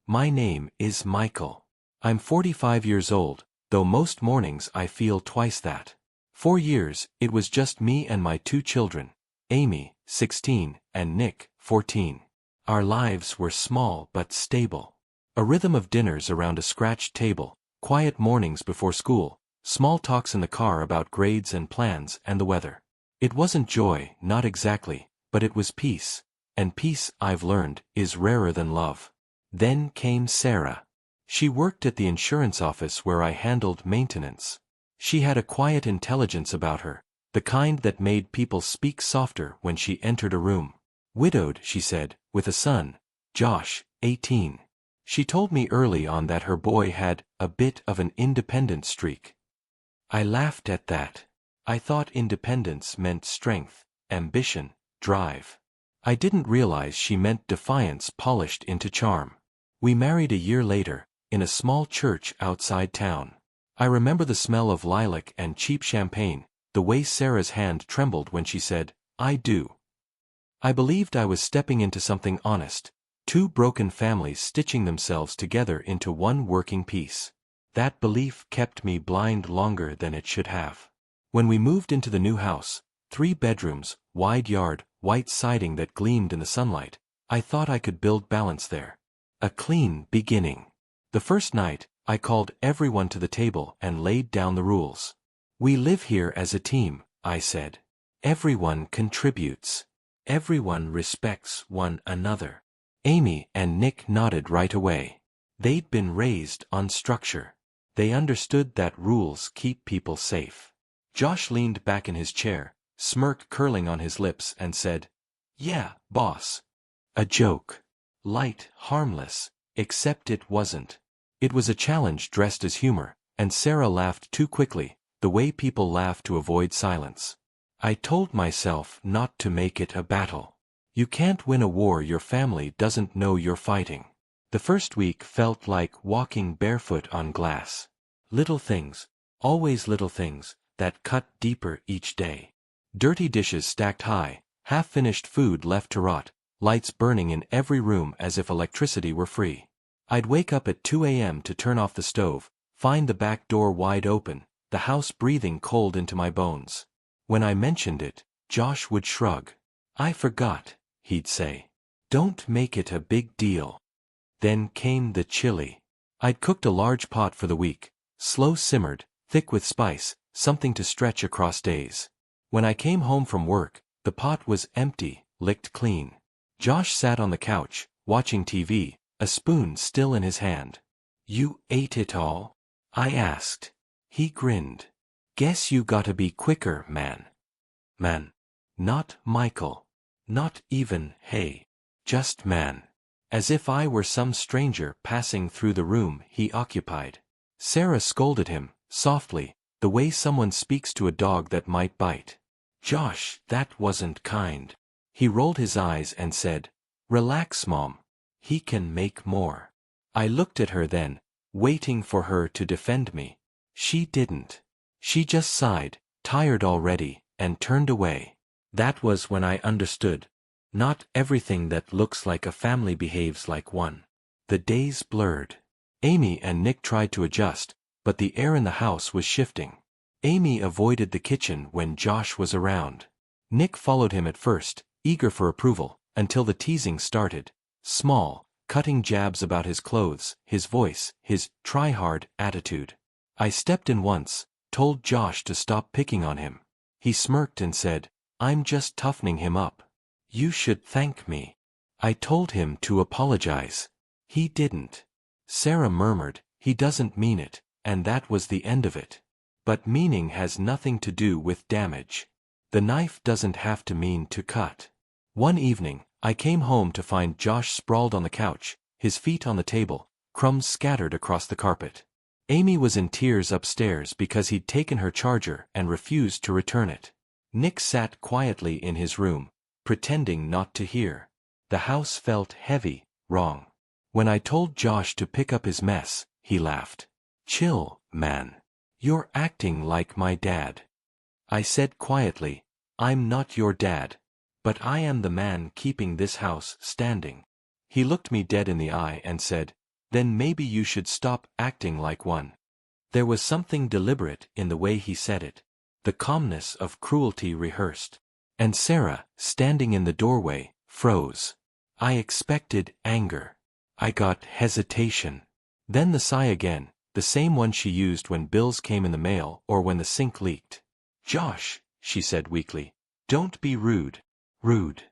My name is Michael. I'm 45 years old, though most mornings I feel twice that. 4 years, it was just me and my 2 children, Amy, 16, and Nick, 14. Our lives were small but stable. A rhythm of dinners around a scratched table, quiet mornings before school, small talks in the car about grades and plans and the weather. It wasn't joy, not exactly, but it was peace. And peace, I've learned, is rarer than love. Then came Sarah. She worked at the insurance office where I handled maintenance. She had a quiet intelligence about her, the kind that made people speak softer when she entered a room. Widowed, she said, with a son, Josh, 18. She told me early on that her boy had a bit of an independent streak. I laughed at that. I thought independence meant strength, ambition, drive. I didn't realize she meant defiance polished into charm. We married a year later, in a small church outside town. I remember the smell of lilac and cheap champagne, the way Sarah's hand trembled when she said, "I do." I believed I was stepping into something honest, 2 broken families stitching themselves together into one working piece. That belief kept me blind longer than it should have. When we moved into the new house, 3 bedrooms, wide yard, white siding that gleamed in the sunlight, I thought I could build balance there. A clean beginning. The first night, I called everyone to the table and laid down the rules. We live here as a team, I said. Everyone contributes. Everyone respects one another. Amy and Nick nodded right away. They'd been raised on structure. They understood that rules keep people safe. Josh leaned back in his chair, smirk curling on his lips, and said, "Yeah, boss." A joke. Light, harmless, except it wasn't. It was a challenge dressed as humor, and Sarah laughed too quickly, the way people laugh to avoid silence. I told myself not to make it a battle. You can't win a war your family doesn't know you're fighting. The first week felt like walking barefoot on glass. Little things, always little things, that cut deeper each day. Dirty dishes stacked high, half-finished food left to rot, lights burning in every room as if electricity were free. I'd wake up at 2 a.m. to turn off the stove, find the back door wide open, the house breathing cold into my bones. When I mentioned it, Josh would shrug. "I forgot," he'd say. "Don't make it a big deal." Then came the chili. I'd cooked a large pot for the week, slow-simmered, thick with spice, something to stretch across days. When I came home from work, the pot was empty, licked clean. Josh sat on the couch, watching TV, a spoon still in his hand. "You ate it all?" I asked. He grinned. "Guess you gotta be quicker, man." Man. Not Michael. Not even, hey. Just man. As if I were some stranger passing through the room he occupied. Sarah scolded him, softly, the way someone speaks to a dog that might bite. "Josh, that wasn't kind." He rolled his eyes and said, "Relax, Mom. He can make more." I looked at her then, waiting for her to defend me. She didn't. She just sighed, tired already, and turned away. That was when I understood. Not everything that looks like a family behaves like one. The days blurred. Amy and Nick tried to adjust, but the air in the house was shifting. Amy avoided the kitchen when Josh was around. Nick followed him at first, eager for approval, until the teasing started. Small, cutting jabs about his clothes, his voice, his try-hard attitude. I stepped in once, told Josh to stop picking on him. He smirked and said, "I'm just toughening him up." "You should thank me." I told him to apologize. He didn't. Sarah murmured, "He doesn't mean it," and that was the end of it. But meaning has nothing to do with damage. The knife doesn't have to mean to cut. One evening, I came home to find Josh sprawled on the couch, his feet on the table, crumbs scattered across the carpet. Amy was in tears upstairs because he'd taken her charger and refused to return it. Nick sat quietly in his room, pretending not to hear. The house felt heavy, wrong. When I told Josh to pick up his mess, he laughed. "Chill, man. You're acting like my dad." I said quietly, "I'm not your dad. But I am the man keeping this house standing." He looked me dead in the eye and said, Then maybe you should stop acting like one. There was something deliberate in the way he said it. The calmness of cruelty rehearsed. And Sarah, standing in the doorway, froze. I expected anger. I got hesitation. Then the sigh again, the same one she used when bills came in the mail or when the sink leaked. "Josh," she said weakly, "don't be rude." Rude.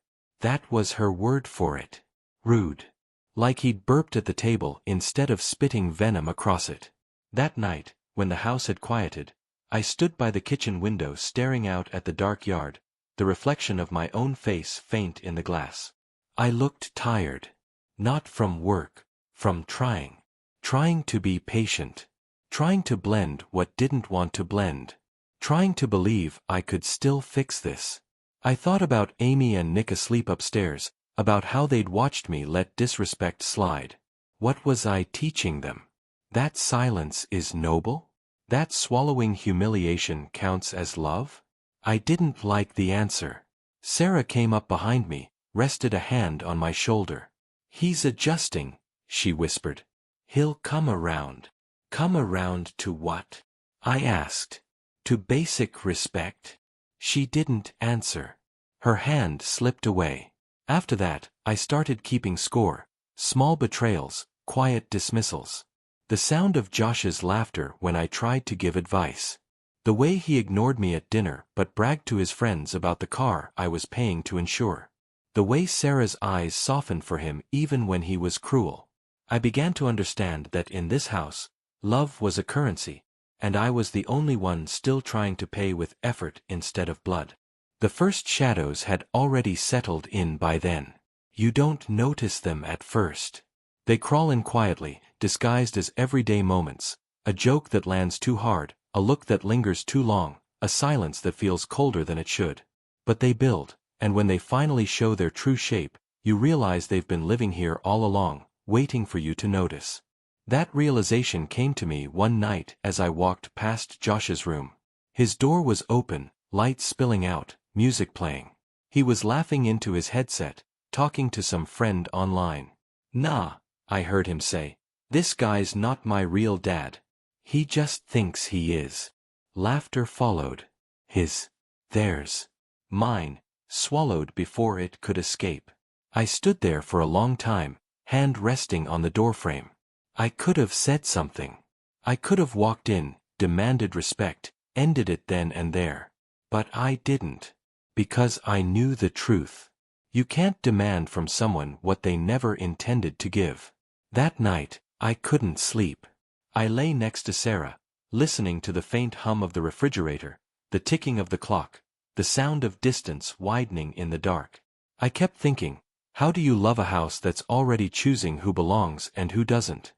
That was her word for it. Rude. Like he'd burped at the table instead of spitting venom across it. That night, when the house had quieted, I stood by the kitchen window staring out at the dark yard, the reflection of my own face faint in the glass. I looked tired. Not from work, from trying. Trying to be patient. Trying to blend what didn't want to blend. Trying to believe I could still fix this. I thought about Amy and Nick asleep upstairs, about how they'd watched me let disrespect slide. What was I teaching them? That silence is noble? That swallowing humiliation counts as love? I didn't like the answer. Sarah came up behind me, rested a hand on my shoulder. "He's adjusting," she whispered. "He'll come around." Come around to what? I asked. To basic respect? She didn't answer. Her hand slipped away. After that, I started keeping score. Small betrayals, quiet dismissals. The sound of Josh's laughter when I tried to give advice. The way he ignored me at dinner but bragged to his friends about the car I was paying to insure. The way Sarah's eyes softened for him even when he was cruel. I began to understand that in this house, love was a currency, and I was the only one still trying to pay with effort instead of blood. The first shadows had already settled in by then. You don't notice them at first. They crawl in quietly, disguised as everyday moments, a joke that lands too hard, a look that lingers too long, a silence that feels colder than it should. But they build, and when they finally show their true shape, you realize they've been living here all along, waiting for you to notice. That realization came to me one night as I walked past Josh's room. His door was open, light spilling out, music playing. He was laughing into his headset, talking to some friend online. "Nah," I heard him say. "This guy's not my real dad. He just thinks he is." Laughter followed. His, theirs, mine, swallowed before it could escape. I stood there for a long time, hand resting on the doorframe. I could have said something. I could have walked in, demanded respect, ended it then and there. But I didn't. Because I knew the truth. You can't demand from someone what they never intended to give. That night, I couldn't sleep. I lay next to Sarah, listening to the faint hum of the refrigerator, the ticking of the clock, the sound of distance widening in the dark. I kept thinking, how do you love a house that's already choosing who belongs and who doesn't?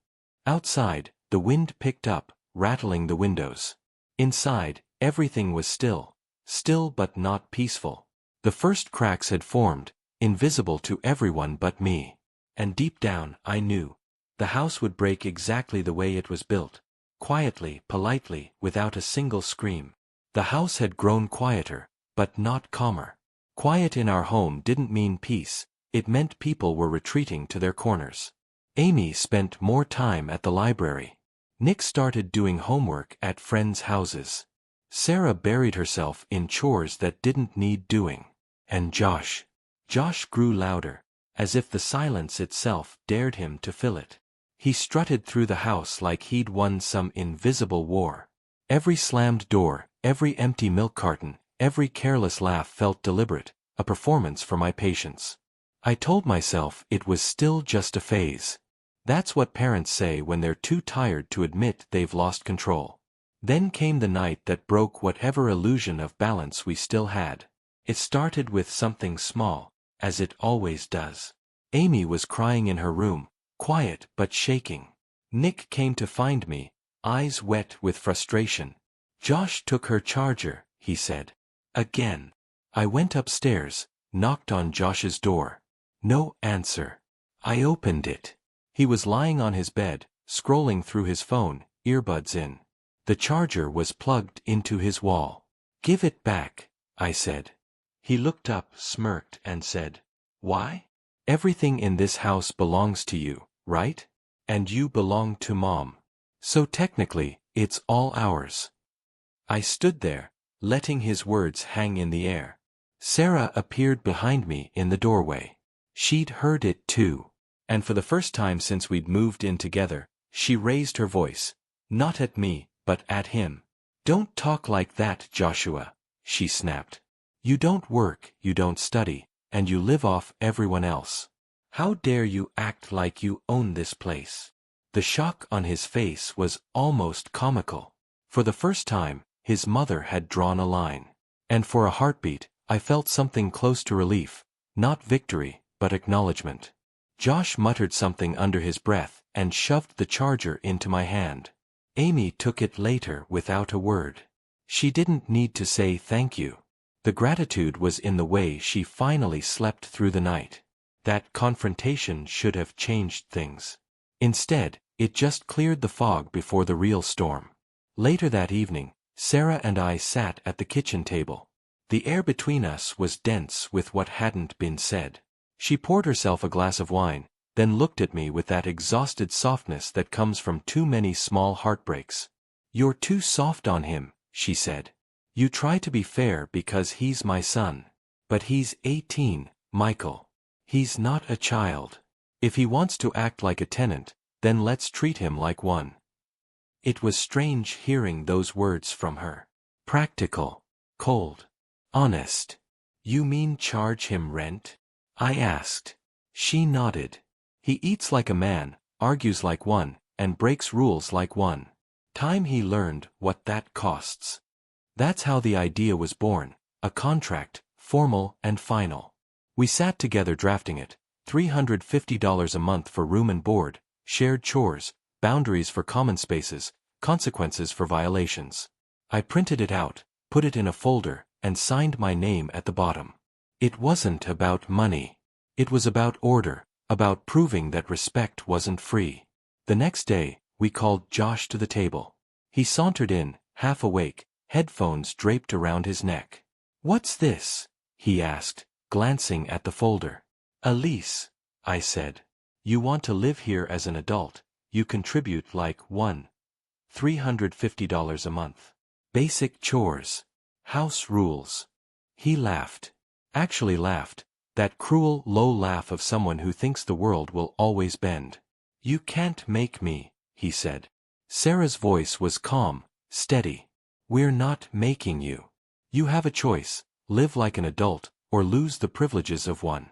Outside, the wind picked up, rattling the windows. Inside, everything was still. Still but not peaceful. The first cracks had formed, invisible to everyone but me. And deep down, I knew. The house would break exactly the way it was built. Quietly, politely, without a single scream. The house had grown quieter, but not calmer. Quiet in our home didn't mean peace, it meant people were retreating to their corners. Amy spent more time at the library. Nick started doing homework at friends' houses. Sarah buried herself in chores that didn't need doing. And Josh grew louder, as if the silence itself dared him to fill it. He strutted through the house like he'd won some invisible war. Every slammed door, every empty milk carton, every careless laugh felt deliberate, a performance for my patience. I told myself it was still just a phase. That's what parents say when they're too tired to admit they've lost control. Then came the night that broke whatever illusion of balance we still had. It started with something small, as it always does. Amy was crying in her room, quiet but shaking. Nick came to find me, eyes wet with frustration. "Josh took her charger," he said. Again. I went upstairs, knocked on Josh's door. No answer. I opened it. He was lying on his bed, scrolling through his phone, earbuds in. The charger was plugged into his wall. "Give it back," I said. He looked up, smirked, and said, "Why? Everything in this house belongs to you, right? and you belong to Mom. So technically, it's all ours." I stood there, letting his words hang in the air. Sarah appeared behind me in the doorway. She'd heard it too. And for the first time since we'd moved in together, she raised her voice. Not at me, but at him. "Don't talk like that, Joshua," she snapped. "You don't work, you don't study, and you live off everyone else. How dare you act like you own this place?" The shock on his face was almost comical. For the first time, his mother had drawn a line. And for a heartbeat, I felt something close to relief, not victory, but acknowledgement. Josh muttered something under his breath and shoved the charger into my hand. Amy took it later without a word. She didn't need to say thank you. The gratitude was in the way she finally slept through the night. That confrontation should have changed things. Instead, it just cleared the fog before the real storm. Later that evening, Sarah and I sat at the kitchen table. The air between us was dense with what hadn't been said. She poured herself a glass of wine, then looked at me with that exhausted softness that comes from too many small heartbreaks. "You're too soft on him," she said. "You try to be fair because he's my son. But he's 18, Michael. He's not a child. If he wants to act like a tenant, then let's treat him like one." It was strange hearing those words from her. Practical. Cold. Honest. "You mean charge him rent?" I asked. She nodded. "He eats like a man, argues like one, and breaks rules like one. Time he learned what that costs." That's how the idea was born, a contract, formal and final. We sat together drafting it, $350 a month for room and board, shared chores, boundaries for common spaces, consequences for violations. I printed it out, put it in a folder, and signed my name at the bottom. It wasn't about money. It was about order, about proving that respect wasn't free. The next day, we called Josh to the table. He sauntered in, half awake, headphones draped around his neck. "What's this?" he asked, glancing at the folder. "A lease," I said. "You want to live here as an adult, you contribute like $350 a month. Basic chores. House rules." He laughed. Actually laughed, that cruel, low laugh of someone who thinks the world will always bend. "You can't make me," he said. Sarah's voice was calm, steady. "We're not making you. You have a choice, live like an adult, or lose the privileges of one."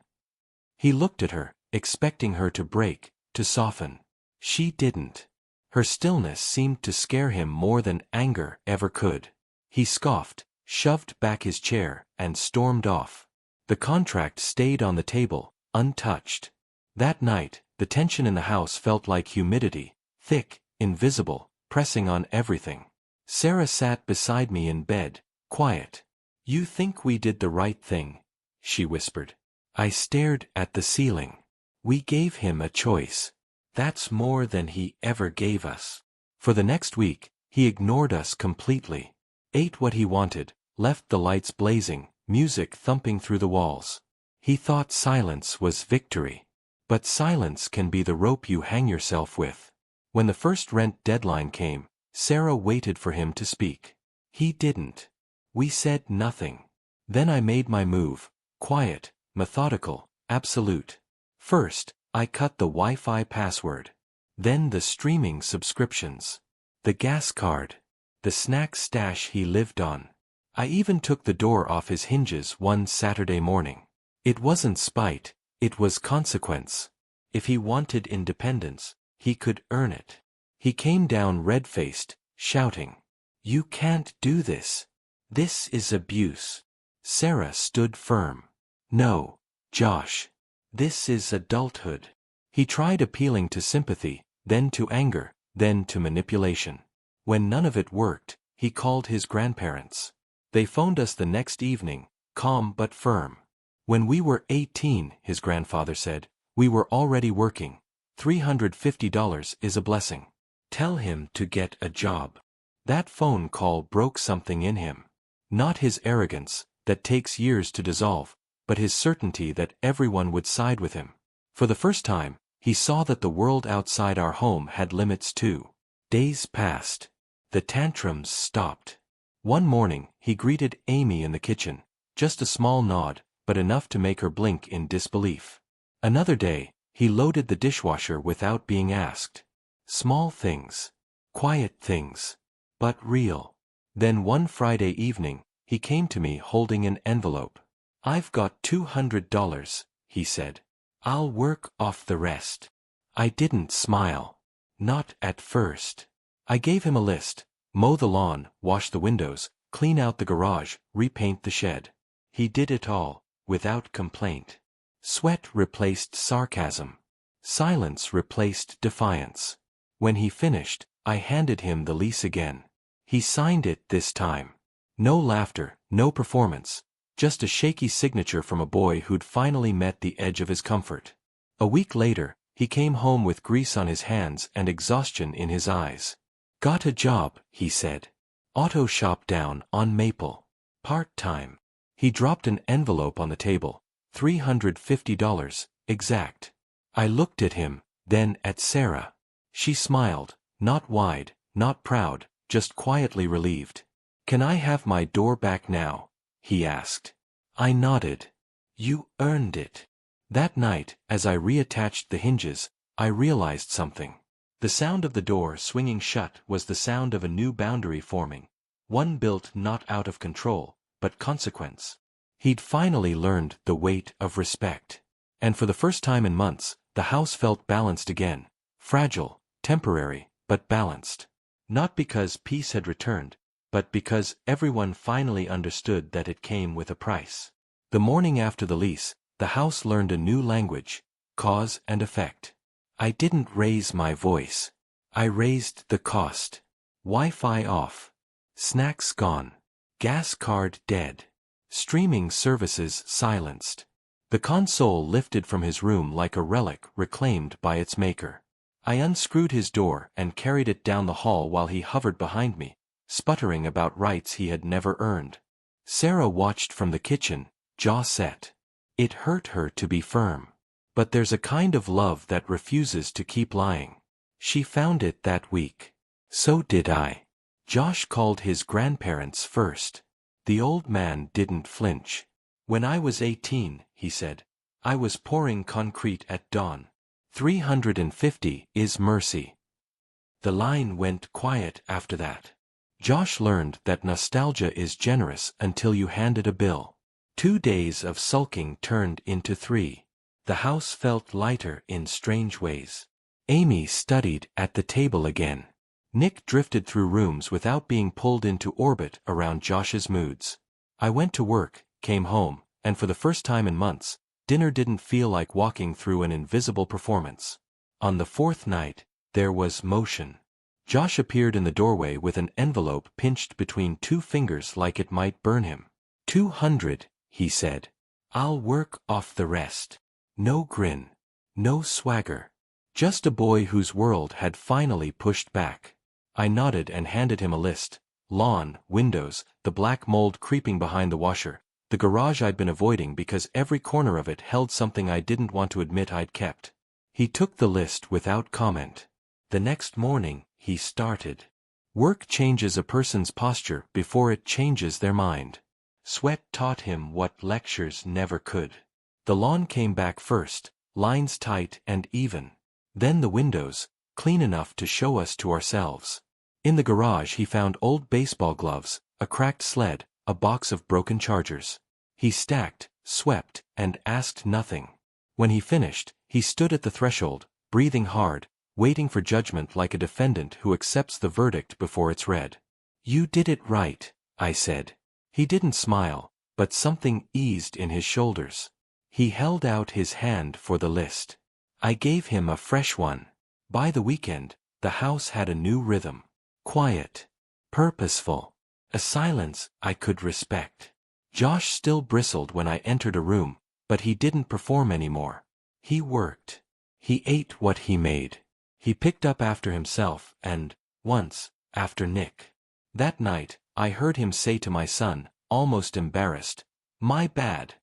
He looked at her, expecting her to break, to soften. She didn't. Her stillness seemed to scare him more than anger ever could. He scoffed, shoved back his chair, and stormed off. The contract stayed on the table, untouched. That night, the tension in the house felt like humidity, thick, invisible, pressing on everything. Sarah sat beside me in bed, quiet. "You think we did the right thing?" she whispered. I stared at the ceiling. "We gave him a choice. That's more than he ever gave us." For the next week, he ignored us completely. Ate what he wanted, left the lights blazing, music thumping through the walls. He thought silence was victory. But silence can be the rope you hang yourself with. When the first rent deadline came, Sarah waited for him to speak. He didn't. We said nothing. Then I made my move, quiet, methodical, absolute. First, I cut the Wi-Fi password. Then the streaming subscriptions. The gas card. The snack stash he lived on. I even took the door off his hinges one Saturday morning. It wasn't spite, it was consequence. If he wanted independence, he could earn it. He came down red-faced, shouting, "You can't do this. This is abuse." Sarah stood firm. "No, Josh. This is adulthood." He tried appealing to sympathy, then to anger, then to manipulation. When none of it worked, he called his grandparents. They phoned us the next evening, calm but firm. "When we were 18, his grandfather said, "we were already working. $350 is a blessing. Tell him to get a job." That phone call broke something in him. Not his arrogance, that takes years to dissolve, but his certainty that everyone would side with him. For the first time, He saw that the world outside our home had limits too. Days passed. The tantrums stopped. One morning, he greeted Amy in the kitchen. Just a small nod, but enough to make her blink in disbelief. Another day, he loaded the dishwasher without being asked. Small things. Quiet things. But real. Then one Friday evening, he came to me holding an envelope. "I've got $200, he said. "I'll work off the rest." I didn't smile. Not at first. I gave him a list: mow the lawn, wash the windows, clean out the garage, repaint the shed. He did it all, without complaint. Sweat replaced sarcasm. Silence replaced defiance. When he finished, I handed him the lease again. He signed it this time. No laughter, no performance. Just a shaky signature from a boy who'd finally met the edge of his comfort. A week later, he came home with grease on his hands and exhaustion in his eyes. "Got a job," he said. "Auto shop down on Maple. Part-time." He dropped an envelope on the table. $350, exact. I looked at him, then at Sarah. She smiled, not wide, not proud, just quietly relieved. "Can I have my door back now?" he asked. I nodded. "You earned it." That night, as I reattached the hinges, I realized something. The sound of the door swinging shut was the sound of a new boundary forming. One built not out of control, but consequence. He'd finally learned the weight of respect. And for the first time in months, the house felt balanced again. Fragile, temporary, but balanced. Not because peace had returned, but because everyone finally understood that it came with a price. The morning after the lease, the house learned a new language: cause and effect. I didn't raise my voice. I raised the cost. Wi-Fi off. Snacks gone. Gas card dead. Streaming services silenced. The console lifted from his room like a relic reclaimed by its maker. I unscrewed his door and carried it down the hall while he hovered behind me, sputtering about rights he had never earned. Sarah watched from the kitchen, jaw set. It hurt her to be firm. But there's a kind of love that refuses to keep lying. She found it that week. So did I. Josh called his grandparents first. The old man didn't flinch. "When I was 18, he said, "I was pouring concrete at dawn. 350 is mercy." The line went quiet after that. Josh learned that nostalgia is generous until you hand it a bill. 2 days of sulking turned into 3. The house felt lighter in strange ways. Amy studied at the table again. Nick drifted through rooms without being pulled into orbit around Josh's moods. I went to work, came home, and for the first time in months, dinner didn't feel like walking through an invisible performance. On the 4th night, there was motion. Josh appeared in the doorway with an envelope pinched between 2 fingers like it might burn him. $200, he said. "I'll work off the rest." No grin. No swagger. Just a boy whose world had finally pushed back. I nodded and handed him a list. Lawn, windows, the black mold creeping behind the washer, the garage I'd been avoiding because every corner of it held something I didn't want to admit I'd kept. He took the list without comment. The next morning, he started. Work changes a person's posture before it changes their mind. Sweat taught him what lectures never could. The lawn came back first, lines tight and even. Then the windows, clean enough to show us to ourselves. In the garage he found old baseball gloves, a cracked sled, a box of broken chargers. He stacked, swept, and asked nothing. When he finished, he stood at the threshold, breathing hard, waiting for judgment like a defendant who accepts the verdict before it's read. "You did it right," I said. He didn't smile, but something eased in his shoulders. He held out his hand for the list. I gave him a fresh one. By the weekend, the house had a new rhythm. Quiet. Purposeful. A silence I could respect. Josh still bristled when I entered a room, but he didn't perform anymore. He worked. He ate what he made. He picked up after himself and, once, after Nick. That night, I heard him say to my son, almost embarrassed, "My bad."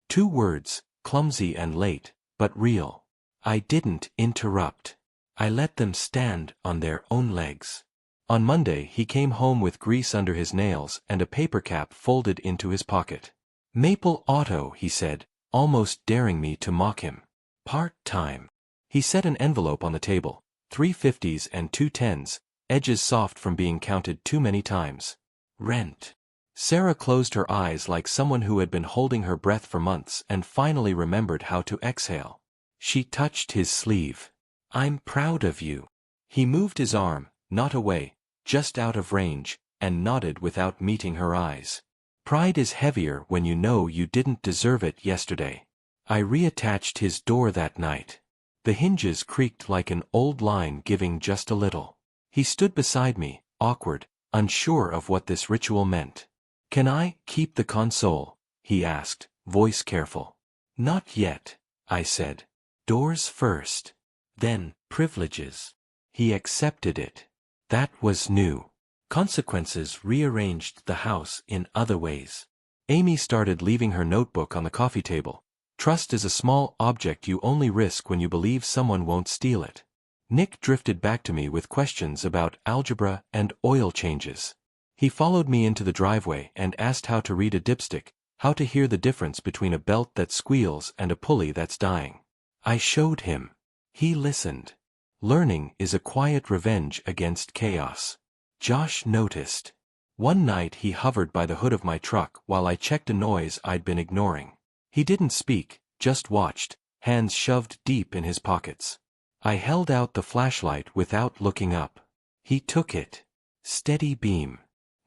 2 words, clumsy and late, but real. I didn't interrupt. I let them stand on their own legs. On Monday he came home with grease under his nails and a paper cap folded into his pocket. Maple Auto, he said, almost daring me to mock him. Part-time. He set an envelope on the table, 3 50s and 2 10s, edges soft from being counted too many times. Rent. Sarah closed her eyes like someone who had been holding her breath for months and finally remembered how to exhale. She touched his sleeve. I'm proud of you. He moved his arm, not away, just out of range, and nodded without meeting her eyes. Pride is heavier when you know you didn't deserve it yesterday. I reattached his door that night. The hinges creaked like an old line giving just a little. He stood beside me, awkward, unsure of what this ritual meant. Can I keep the console? He asked, voice careful. Not yet, I said. Doors first. Then, privileges. He accepted it. That was new. Consequences rearranged the house in other ways. Amy started leaving her notebook on the coffee table. Trust is a small object you only risk when you believe someone won't steal it. Nick drifted back to me with questions about algebra and oil changes. He followed me into the driveway and asked how to read a dipstick, how to hear the difference between a belt that squeals and a pulley that's dying. I showed him. He listened. Learning is a quiet revenge against chaos. Josh noticed. One night he hovered by the hood of my truck while I checked a noise I'd been ignoring. He didn't speak, just watched, hands shoved deep in his pockets. I held out the flashlight without looking up. He took it. Steady beam.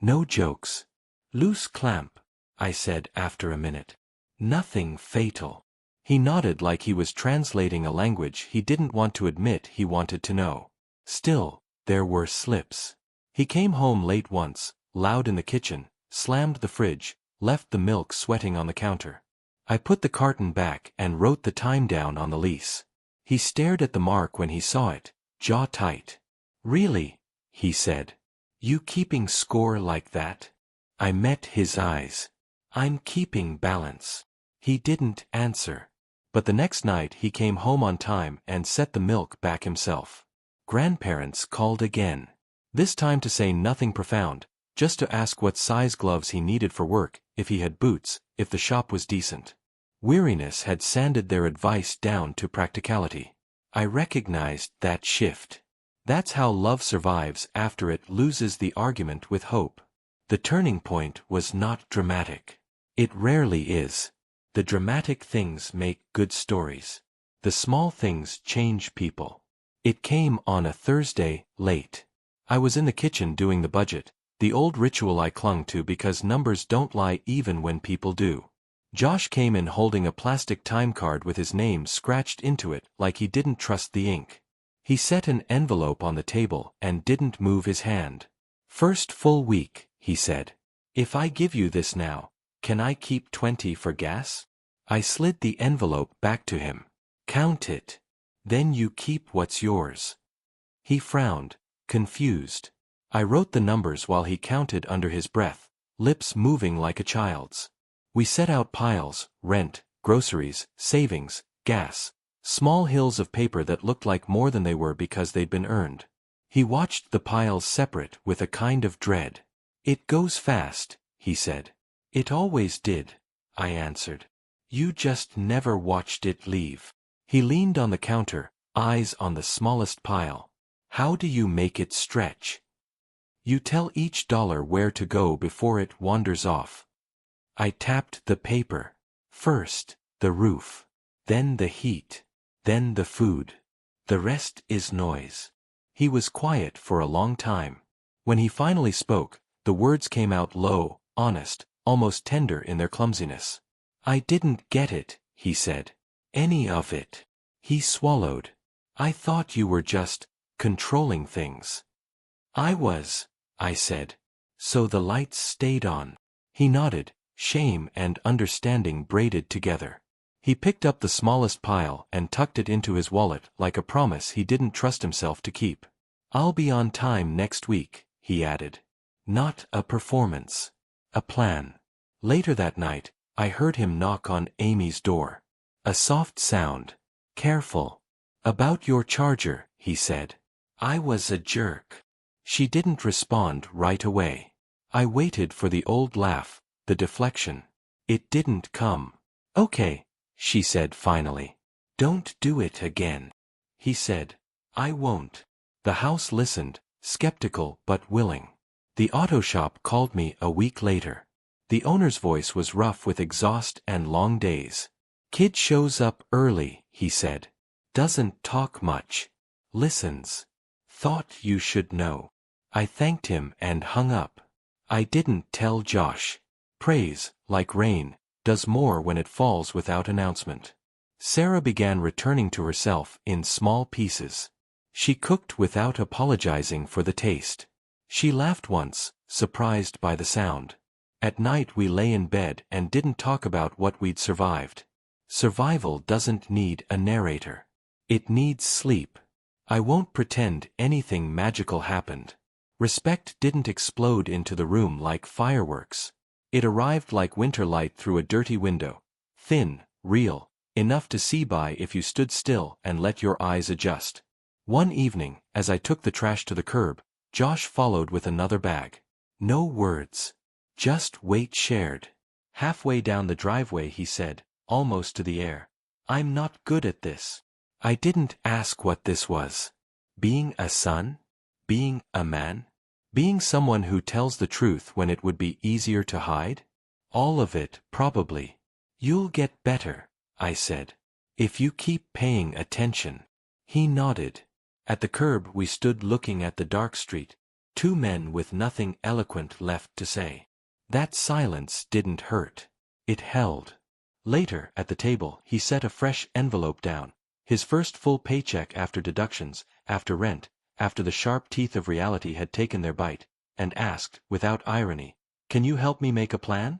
No jokes. Loose clamp, I said after a minute. Nothing fatal. He nodded like he was translating a language he didn't want to admit he wanted to know. Still, there were slips. He came home late once, loud in the kitchen, slammed the fridge, left the milk sweating on the counter. I put the carton back and wrote the time down on the lease. He stared at the mark when he saw it, jaw tight. Really? He said. You keeping score like that? I met his eyes. I'm keeping balance. He didn't answer. But the next night he came home on time and set the milk back himself. Grandparents called again. This time to say nothing profound, just to ask what size gloves he needed for work, if he had boots, if the shop was decent. Weariness had sanded their advice down to practicality. I recognized that shift. That's how love survives after it loses the argument with hope. The turning point was not dramatic. It rarely is. The dramatic things make good stories. The small things change people. It came on a Thursday, late. I was in the kitchen doing the budget, the old ritual I clung to because numbers don't lie even when people do. Josh came in holding a plastic time card with his name scratched into it like he didn't trust the ink. He set an envelope on the table and didn't move his hand. First full week, he said. If I give you this now, can I keep 20 for gas? I slid the envelope back to him. Count it. Then you keep what's yours. He frowned, confused. I wrote the numbers while he counted under his breath, lips moving like a child's. We set out piles, rent, groceries, savings, gas, small hills of paper that looked like more than they were because they'd been earned. He watched the piles separate with a kind of dread. It goes fast, he said. It always did, I answered. You just never watched it leave. He leaned on the counter, eyes on the smallest pile. How do you make it stretch? You tell each dollar where to go before it wanders off. I tapped the paper. First, the roof. Then the heat. Then the food. The rest is noise. He was quiet for a long time. When he finally spoke, the words came out low, honest, almost tender in their clumsiness. I didn't get it, he said. Any of it. He swallowed. I thought you were just controlling things. I was, I said. So the lights stayed on. He nodded, shame and understanding braided together. He picked up the smallest pile and tucked it into his wallet like a promise he didn't trust himself to keep. I'll be on time next week, he added. Not a performance. A plan. Later that night, I heard him knock on Amy's door. A soft sound. Careful. About your charger, he said. I was a jerk. She didn't respond right away. I waited for the old laugh, the deflection. It didn't come. Okay, she said finally. Don't do it again. He said. I won't. The house listened, skeptical but willing. The auto shop called me a week later. The owner's voice was rough with exhaust and long days. Kid shows up early, he said. Doesn't talk much. Listens. Thought you should know. I thanked him and hung up. I didn't tell Josh. Praise, like rain, does more when it falls without announcement. Sarah began returning to herself in small pieces. She cooked without apologizing for the taste. She laughed once, surprised by the sound. At night we lay in bed and didn't talk about what we'd survived. Survival doesn't need a narrator. It needs sleep. I won't pretend anything magical happened. Respect didn't explode into the room like fireworks. It arrived like winter light through a dirty window. Thin, real, enough to see by if you stood still and let your eyes adjust. One evening, as I took the trash to the curb, Josh followed with another bag. No words. Just weight shared. Halfway down the driveway he said, almost to the air, I'm not good at this. I didn't ask what this was. Being a son? Being a man? Being someone who tells the truth when it would be easier to hide? All of it, probably. You'll get better, I said. If you keep paying attention. He nodded. At the curb we stood looking at the dark street, two men with nothing eloquent left to say. That silence didn't hurt. It held. Later, at the table, he set a fresh envelope down, his first full paycheck after deductions, after rent, after the sharp teeth of reality had taken their bite, and asked, without irony, Can you help me make a plan?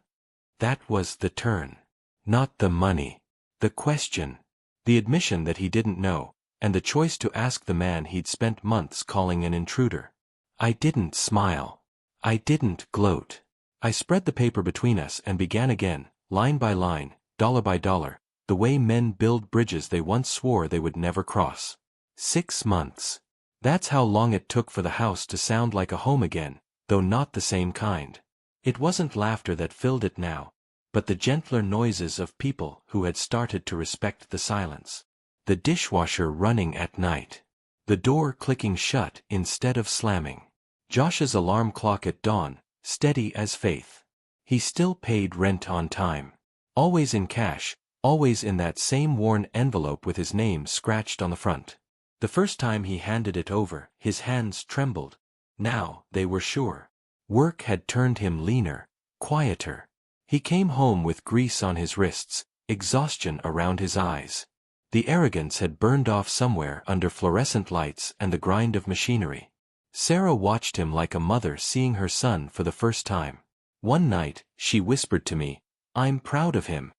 That was the turn. Not the money. The question. The admission that he didn't know, and the choice to ask the man he'd spent months calling an intruder. I didn't smile. I didn't gloat. I spread the paper between us and began again, line by line, dollar by dollar, the way men build bridges they once swore they would never cross. 6 months. That's how long it took for the house to sound like a home again, though not the same kind. It wasn't laughter that filled it now, but the gentler noises of people who had started to respect the silence. The dishwasher running at night. The door clicking shut instead of slamming. Josh's alarm clock at dawn, steady as faith. He still paid rent on time. Always in cash, always in that same worn envelope with his name scratched on the front. The first time he handed it over, his hands trembled. Now, they were sure. Work had turned him leaner, quieter. He came home with grease on his wrists, exhaustion around his eyes. The arrogance had burned off somewhere under fluorescent lights and the grind of machinery. Sarah watched him like a mother seeing her son for the first time. One night, she whispered to me, I'm proud of him.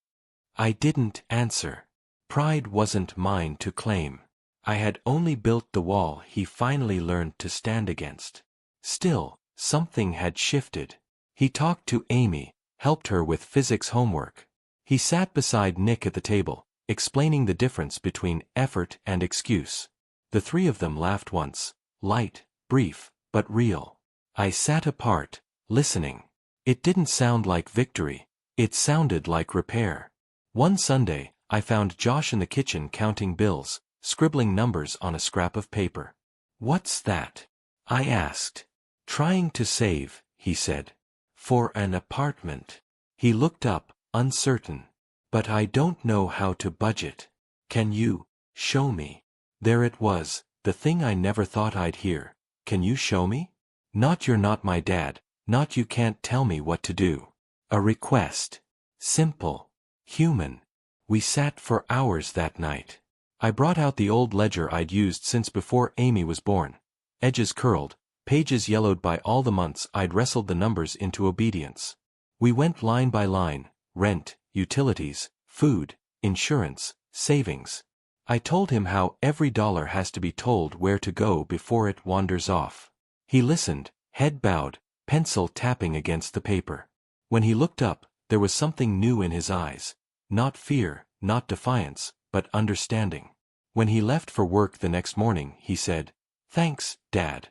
I didn't answer. Pride wasn't mine to claim. I had only built the wall he finally learned to stand against. Still, something had shifted. He talked to Amy, helped her with physics homework. He sat beside Nick at the table, explaining the difference between effort and excuse. The three of them laughed once, light, brief, but real. I sat apart, listening. It didn't sound like victory. It sounded like repair. One Sunday, I found Josh in the kitchen counting bills, scribbling numbers on a scrap of paper. What's that? I asked. Trying to save, he said. For an apartment. He looked up, uncertain. But I don't know how to budget. Can you show me? There it was, the thing I never thought I'd hear. Can you show me? Not you're not my dad, not you can't tell me what to do. A request. Simple. Human. We sat for hours that night. I brought out the old ledger I'd used since before Amy was born. Edges curled, pages yellowed by all the months I'd wrestled the numbers into obedience. We went line by line, rent, utilities, food, insurance, savings. I told him how every dollar has to be told where to go before it wanders off. He listened, head bowed, pencil tapping against the paper. When he looked up, there was something new in his eyes. Not fear, not defiance, but understanding. When he left for work the next morning, he said, "Thanks, Dad."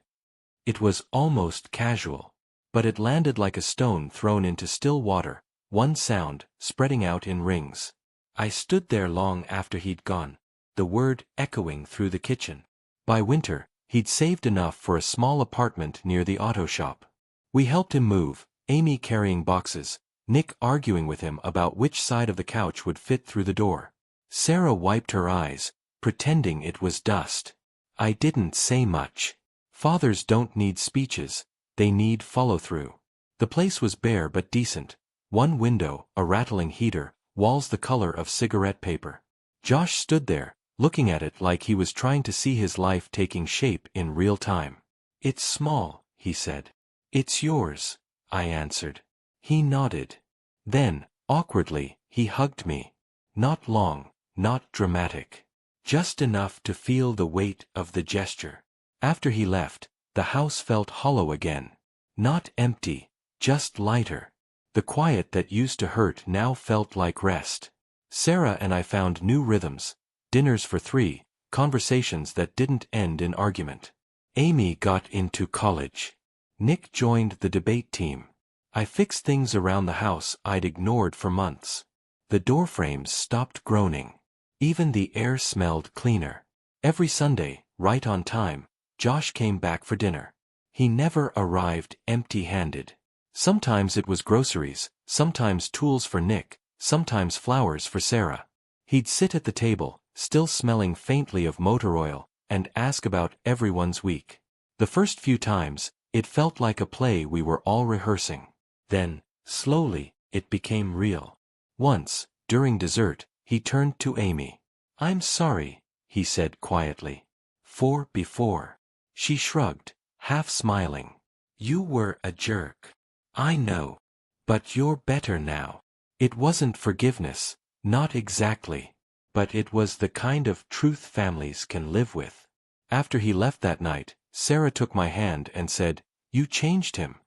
It was almost casual. But it landed like a stone thrown into still water, one sound, spreading out in rings. I stood there long after he'd gone, the word echoing through the kitchen. By winter, he'd saved enough for a small apartment near the auto shop. We helped him move, Amy carrying boxes, Nick arguing with him about which side of the couch would fit through the door. Sarah wiped her eyes, pretending it was dust. I didn't say much. Fathers don't need speeches, they need follow-through. The place was bare but decent. One window, a rattling heater, walls the color of cigarette paper. Josh stood there, looking at it like he was trying to see his life taking shape in real time. "It's small," he said. "It's yours," I answered. He nodded. Then, awkwardly, he hugged me. Not long, not dramatic. Just enough to feel the weight of the gesture. After he left, the house felt hollow again. Not empty, just lighter. The quiet that used to hurt now felt like rest. Sarah and I found new rhythms, dinners for 3, conversations that didn't end in argument. Amy got into college. Nick joined the debate team. I fixed things around the house I'd ignored for months. The door frames stopped groaning. Even the air smelled cleaner. Every Sunday, right on time, Josh came back for dinner. He never arrived empty-handed. Sometimes it was groceries, sometimes tools for Nick, sometimes flowers for Sarah. He'd sit at the table, still smelling faintly of motor oil, and ask about everyone's week. The first few times, it felt like a play we were all rehearsing. Then, slowly, it became real. Once, during dessert, he turned to Amy. "I'm sorry," he said quietly. "For before." She shrugged, half smiling. "You were a jerk. I know. But you're better now." It wasn't forgiveness, not exactly. But it was the kind of truth families can live with. After he left that night, Sarah took my hand and said, "You changed him."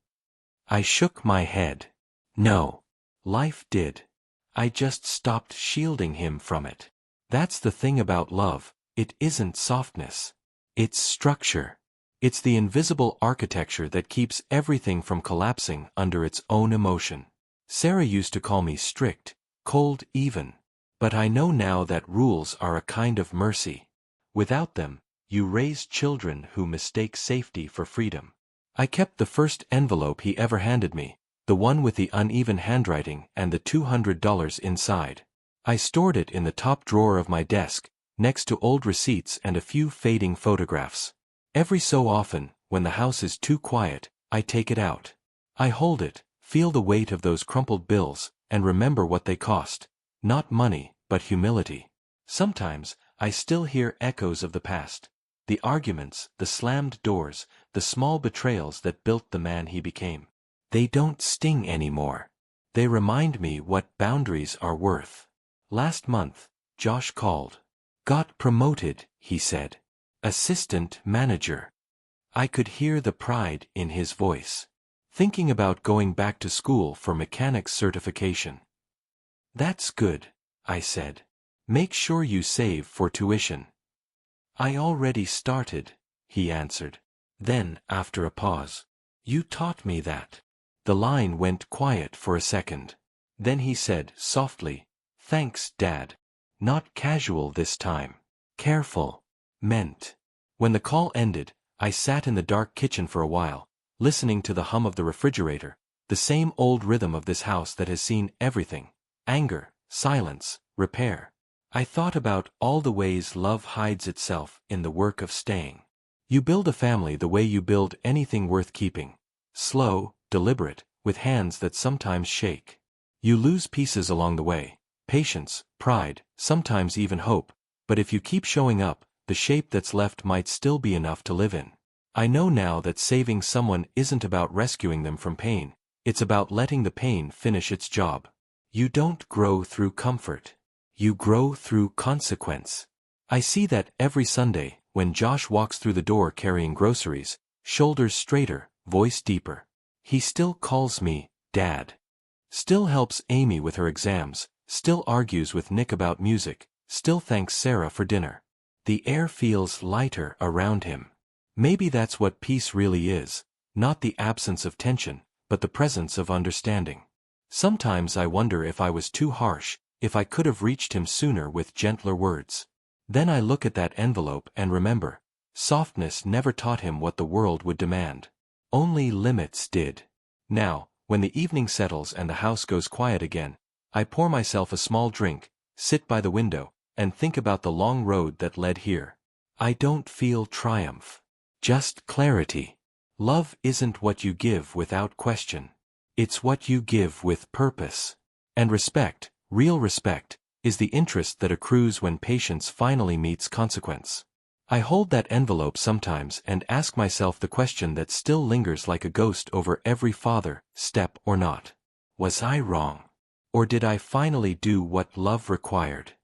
I shook my head. No. Life did. I just stopped shielding him from it. That's the thing about love, it isn't softness. It's structure. It's the invisible architecture that keeps everything from collapsing under its own emotion. Sarah used to call me strict, cold even. But I know now that rules are a kind of mercy. Without them, you raise children who mistake safety for freedom. I kept the first envelope he ever handed me, the one with the uneven handwriting and the $200 inside. I stored it in the top drawer of my desk, next to old receipts and a few fading photographs. Every so often, when the house is too quiet, I take it out. I hold it, feel the weight of those crumpled bills, and remember what they cost. Not money, but humility. Sometimes, I still hear echoes of the past. The arguments, the slammed doors, the small betrayals that built the man he became. They don't sting anymore. They remind me what boundaries are worth. Last month, Josh called. "Got promoted," he said. "Assistant manager." I could hear the pride in his voice. Thinking about going back to school for mechanics certification. "That's good," I said. "Make sure you save for tuition." "I already started," he answered. Then, after a pause, "You taught me that." The line went quiet for a second. Then he said softly, "Thanks, Dad." Not casual this time. Careful. Meant. When the call ended, I sat in the dark kitchen for a while, listening to the hum of the refrigerator, the same old rhythm of this house that has seen everything. Anger, silence, repair. I thought about all the ways love hides itself in the work of staying. You build a family the way you build anything worth keeping. Slow, deliberate, with hands that sometimes shake. You lose pieces along the way. Patience, pride, sometimes even hope. But if you keep showing up, the shape that's left might still be enough to live in. I know now that saving someone isn't about rescuing them from pain. It's about letting the pain finish its job. You don't grow through comfort. You grow through consequence. I see that every Sunday, when Josh walks through the door carrying groceries, shoulders straighter, voice deeper. He still calls me Dad. Still helps Amy with her exams, still argues with Nick about music, still thanks Sarah for dinner. The air feels lighter around him. Maybe that's what peace really is, not the absence of tension, but the presence of understanding. Sometimes I wonder if I was too harsh, if I could have reached him sooner with gentler words. Then I look at that envelope and remember, softness never taught him what the world would demand. Only limits did. Now, when the evening settles and the house goes quiet again, I pour myself a small drink, sit by the window, and think about the long road that led here. I don't feel triumph. Just clarity. Love isn't what you give without question. It's what you give with purpose. And respect, real respect, is the interest that accrues when patience finally meets consequence. I hold that envelope sometimes and ask myself the question that still lingers like a ghost over every father, step or not. Was I wrong? Or did I finally do what love required?